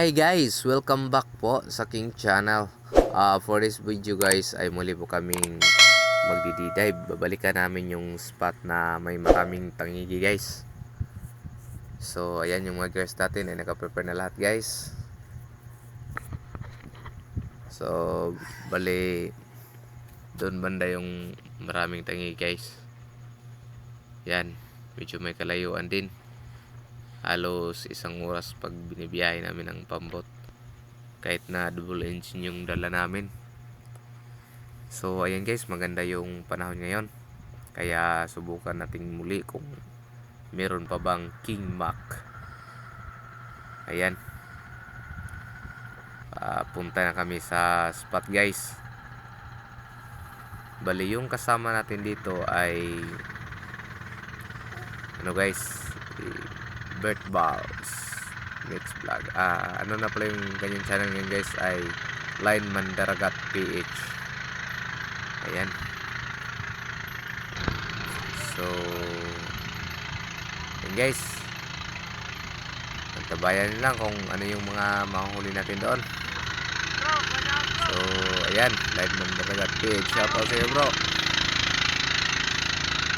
Hi guys! Welcome back po sa King Channel. For this video guys ay muli po kaming magdi-dive. Babalikan namin yung spot na may maraming tangigi guys. So ayan yung mga girls natin ay nakaprepare na lahat guys. So bali doon banda yung maraming tangigi guys. Yan, medyo may kalayuan din. Halos isang oras pag binibiyahe namin ang pambot, kahit na double engine yung dala namin. So ayan guys, maganda yung panahon ngayon, kaya subukan nating muli kung meron pa bang King Mac. Ayan, punta na kami sa spot guys. Bali yung kasama natin dito ay ano guys, Bert Balls Mix Vlog. Ano na pala yung kanyang channel ngayon guys ay Lineman Daragat PH. Ayan. So yun guys, antabayan lang kung ano yung mga mahuli natin doon. So ayan, Lineman Daragat PH, shout out sa'yo bro.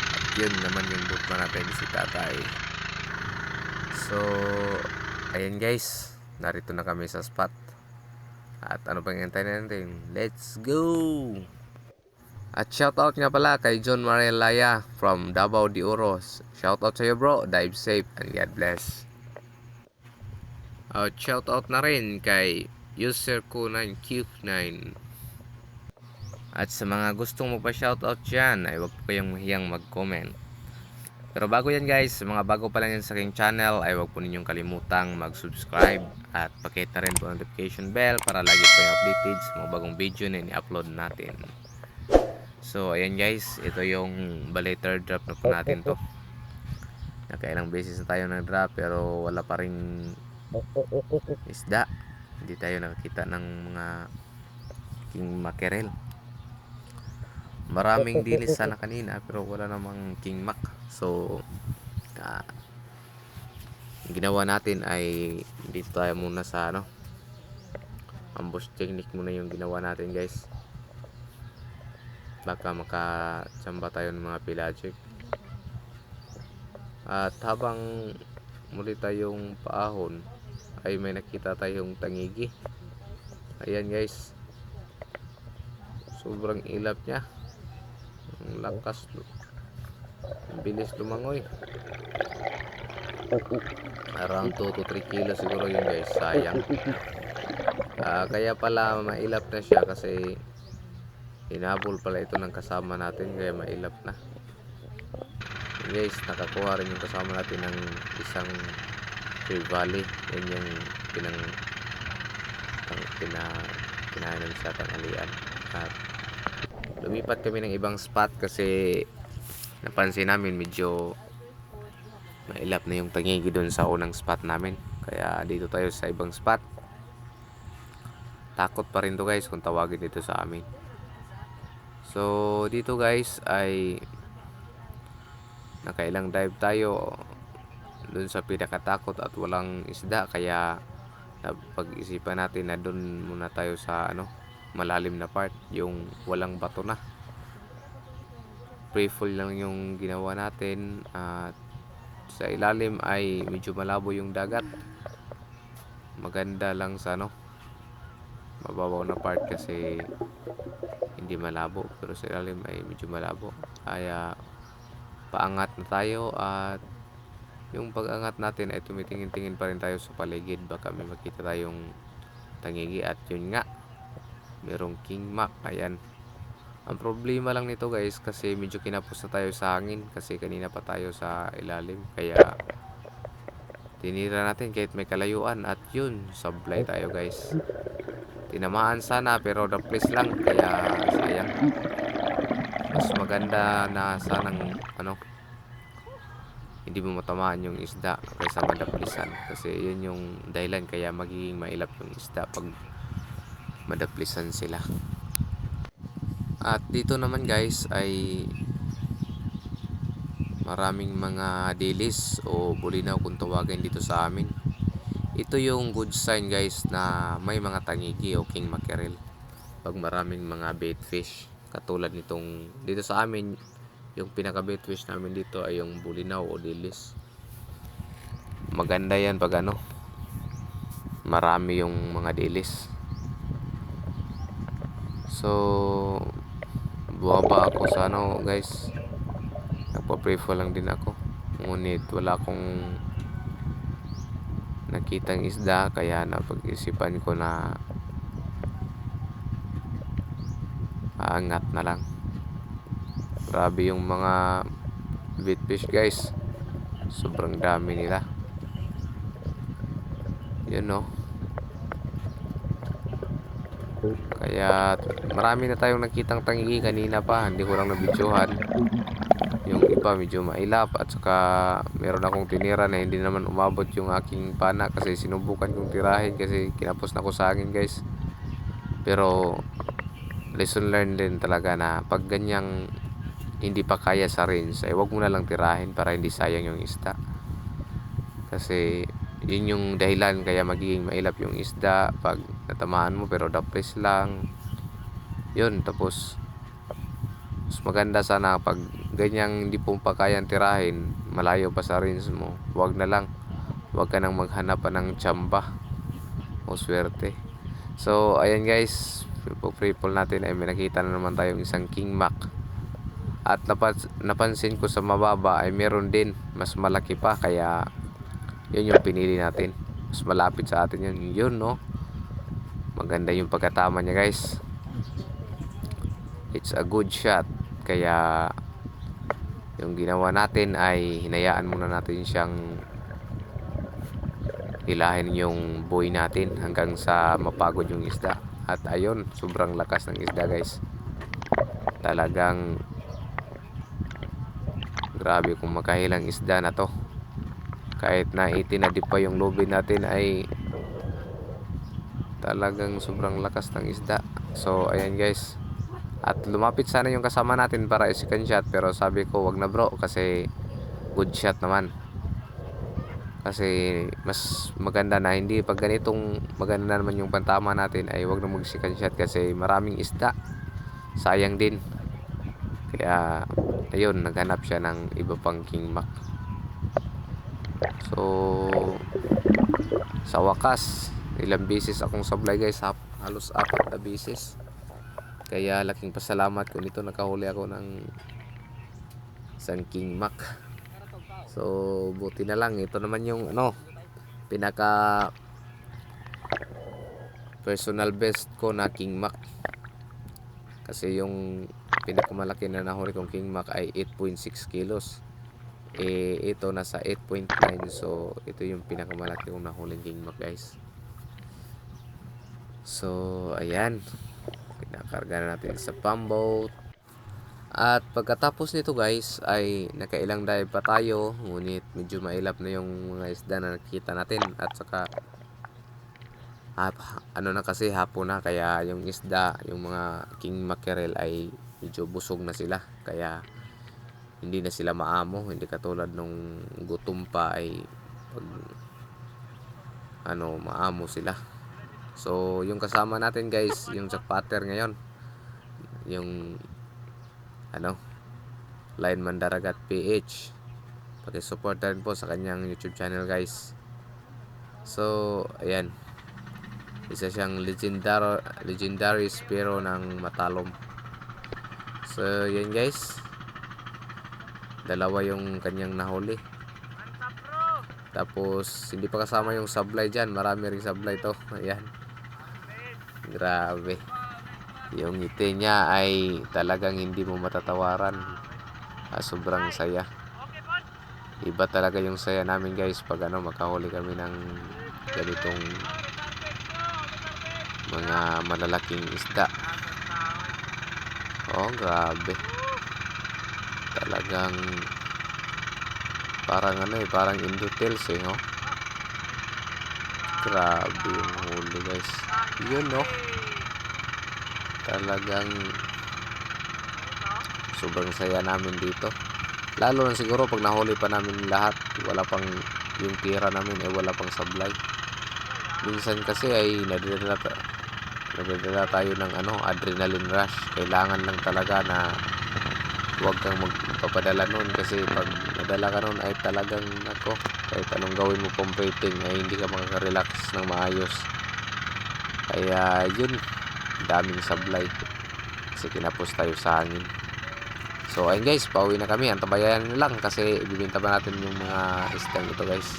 At yun naman yung bootman natin, si Tatay. So ayan guys, narito na kami sa spot. At ano pang hintay natin? Let's go! At shoutout nga pala kay John Marielaya from Davao de Oros. Shoutout sa iyo bro, dive safe and God bless. At shoutout na rin kay user ko 9Q9. At sa mga gustong magpa-shoutout dyan ay huwag po kayong mahiyang mag-comment. Pero bago yan guys, mga bago pa lang yan sa aking channel ay huwag po ninyong kalimutang mag-subscribe at pakita rin po ang notification bell para lagi po yung updated sa mga bagong video na i-upload natin. So ayan guys, ito yung bali third drop na po natin to. Nakailang beses na tayo nag-drop pero wala pa ring isda. Hindi tayo nakakita ng mga king mackerel. Maraming dilis sana kanina pero wala namang king mac. So yung ginawa natin ay dito tayo muna sa ambush technique muna yung ginawa natin guys. Baka makachamba tayo ng mga pelagic. At habang muli tayong paahon ay may nakita tayong tangigi. Ayan guys, sobrang ilap niya, ang lakas, bilis lumangoy. Around 2 to 3 kilos siguro yun guys, sayang. Kaya pala mailap na siya kasi hinabol pala ito ng kasama natin, kaya mailap na. Guys, nakakuha rin yung kasama natin ng isang Tree Valley. Yan yung pinainom sa tanghalian. At lumipat kami ng ibang spot kasi napansin namin medyo mailap na yung tangigi doon sa unang spot namin, kaya dito tayo sa ibang spot. Takot pa rin to guys kung tawagin dito sa amin. So dito guys ay nakailang dive tayo doon sa pinakatakot at walang isda, kaya napag-isipan natin na doon muna tayo sa malalim na part, yung walang bato na. Pre-fall lang yung ginawa natin at sa ilalim ay medyo malabo yung dagat. Maganda lang sa mababaw na part kasi hindi malabo, pero sa ilalim ay medyo malabo, kaya paangat na tayo. At yung pag-angat natin ay tumitingin-tingin pa rin tayo sa paligid, baka may makita tayong tangigi. At yun nga, merong king mac. Ayan, ang problema lang nito guys kasi medyo kinapos na tayo sa hangin kasi kanina pa tayo sa ilalim, kaya tinira natin kahit may kalayuan. At yun, sablay tayo guys. Tinamaan sana pero na-place lang, kaya sayang. Mas maganda na sanang hindi mo matamaan yung isda kaysa madaplisan, kasi yun yung dahilan kaya magiging mailap yung isda pag madaplisan sila. At dito naman guys ay maraming mga dilis o bulinaw kung tawagin dito sa amin. Ito yung good sign guys na may mga tangigi o king mackerel pag maraming mga bait fish, katulad nitong dito sa amin. Yung pinaka bait fish namin dito ay yung bulinaw o dilis. Maganda yan pag ano, marami yung mga dilis. So buwaba ako sa ano guys, nagpa-prefer lang din ako, ngunit wala akong nakitang isda, kaya napag-isipan ko na aangat na lang. Grabe yung mga bait fish guys, sobrang dami nila. Yun no, kaya marami na tayong nakitang tangi kanina pa, hindi ko lang nabidyohan. Yung iba medyo mailap, at saka meron akong tinira na hindi naman umabot yung aking pana kasi sinubukan kong tirahin kasi kinapos na ko sa akin guys. Pero lesson learned din talaga na pag ganyang hindi pa kaya sa range ay wag mo na lang tirahin para hindi sayang yung isda. Kasi yun yung dahilan kaya magiging mailap yung isda pag natamaan mo pero dapis lang. Yun, tapos mas maganda sana pag ganyang hindi po pa kayang tirahin, malayo pa sa range mo, wag na lang. Wag ka nang maghanap pa ng tsamba o swerte. So ayan guys, free fall natin ay may nakita na naman tayong isang king mac. At napansin ko sa mababa ay meron din mas malaki pa, kaya yun yung pinili natin. Mas malapit sa atin yun. Yun no, maganda yung pagkatama niya guys. It's a good shot. Kaya yung ginawa natin ay hinayaan muna natin siyang hilahin yung buoy natin hanggang sa mapagod yung isda. At ayun, sobrang lakas ng isda guys. Talagang grabe kung makahilang isda na to. Kahit na itinadip pa yung lubid natin ay talagang sobrang lakas ng isda. So ayan guys, at lumapit sana yung kasama natin para second shot, pero sabi ko wag na bro, kasi good shot naman. Kasi mas maganda na hindi pag ganitong maganda naman yung pantama natin ay wag na mag second shot kasi maraming isda, sayang din. Kaya ayun, naghanap siya ng iba pang king mac. So sa wakas, ilang beses akong sablay guys, halos 4 na beses. Kaya laking pasalamat kung ito nakahuli ako ng isang king mac. So buti na lang ito naman yung ano, pinaka personal best ko na king mac. Kasi yung pinakamalaki na nahuli kong king mac ay 8.6 kilos. Ito nasa 8.9. So ito yung pinakamalaki kong nahuling king mac guys. So ayan, pinakarga na natin sa pump boat. At pagkatapos nito guys ay nakailang dive pa tayo, ngunit medyo mailap na yung mga isda na nakita natin. At saka ano na kasi, hapon na, kaya yung isda, yung mga king mackerel ay medyo busog na sila, kaya hindi na sila maamo. Hindi katulad nung gutom pa ay pag ano, maamo sila. So yung kasama natin guys, yung jackpotter ngayon, yung ano, Lineman Daragat PH. Paki-support rin po sa kanyang YouTube channel guys. So ayan, isa siyang legendary spearo ng Matalom. So yan guys, dalawa yung kanyang nahuli. Tapos hindi pa kasama yung sablay dyan, marami ring sablay to. Ayan, grabe, yung ngiti niya ay talagang hindi mo matatawaran. Sobrang saya. Iba talaga yung saya namin guys pag ano, makahuli kami ng ganitong mga malalaking isda. Oh grabe, talagang parang ano parang Indotels no. Grabe yung huli guys. Yun no, talagang sobrang saya namin dito. Lalo na siguro pag nahuli pa namin lahat, wala pang yung tira namin ay wala pang sablay. minsan kasi ay nadadala tayo ng adrenaline rush. Kailangan lang talaga na huwag kang magpapadala nun, kasi pag nadala ka nun ay talagang kahit anong gawin mo pong breathing ay hindi ka makaka-relax ng maayos. Kaya yun, daming sablay kasi kinapos tayo sa hangin. So ayun guys, pauwi na kami. Antabayan nyo lang kasi ibibenta pa natin yung mga isdang ito guys.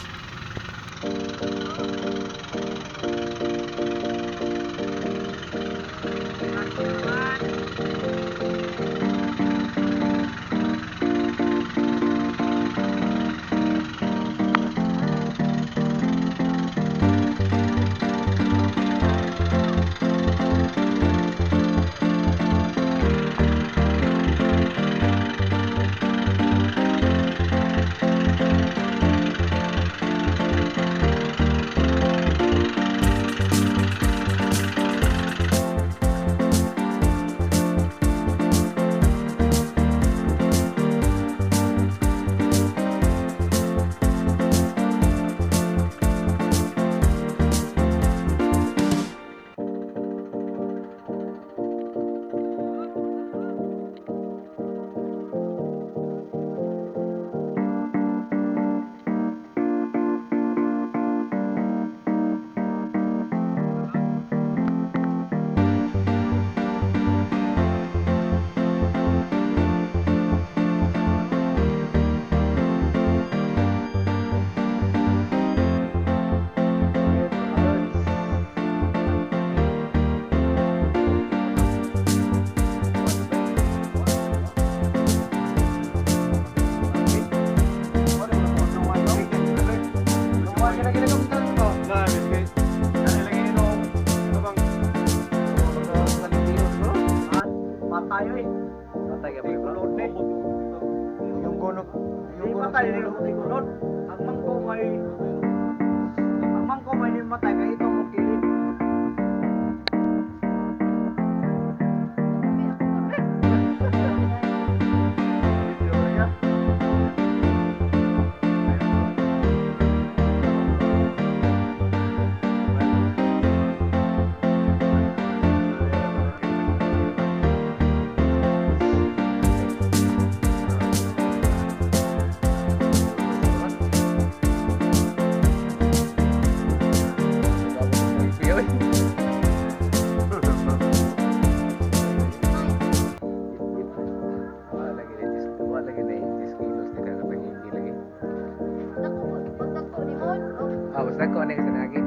Basta ko ano yung lagi.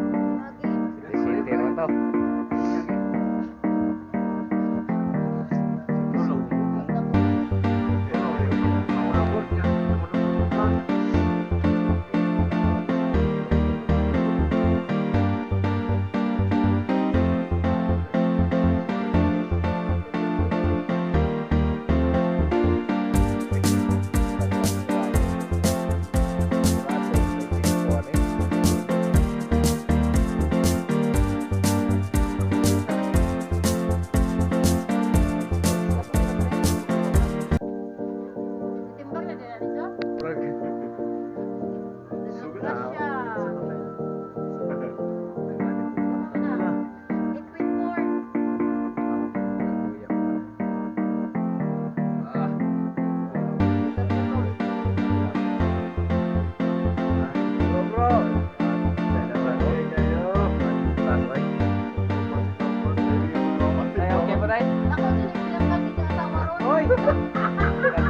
City naman to.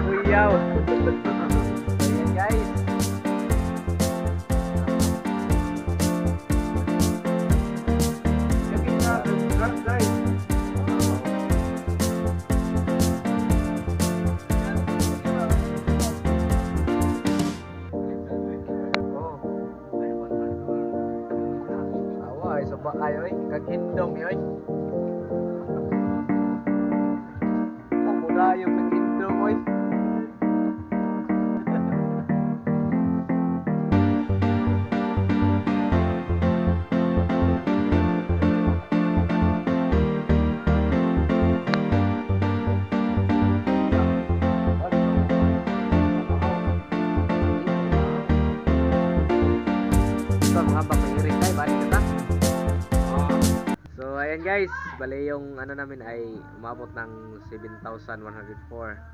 Kuyaw. Ayan guys. Lagyan na drug guys. Awa, isa ba kayo eh? Kagindong yun. Mula yung kagindong eh. Mga bapak iring tayo, balik kita. ayan guys, bali yung ano namin ay umabot ng 7,104.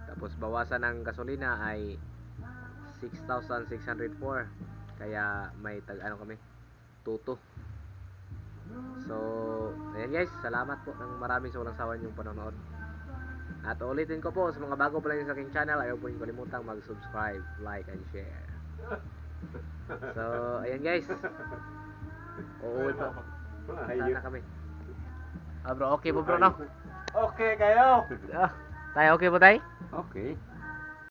Tapos bawasan ng gasolina ay 6,604. Kaya may tag ano kami, tuto. So, ayan guys, salamat po ng marami sa walang sawa yung panonood. At ulitin ko po, sa mga bago pa lang sa aking channel, ayaw po yung kalimutang mag-subscribe, like, and share. So, ayan guys. Uuwi po. Sana kami. Ah bro, okay po bro no? Okay kayo. Ah, tayo okay po tayo? Okay.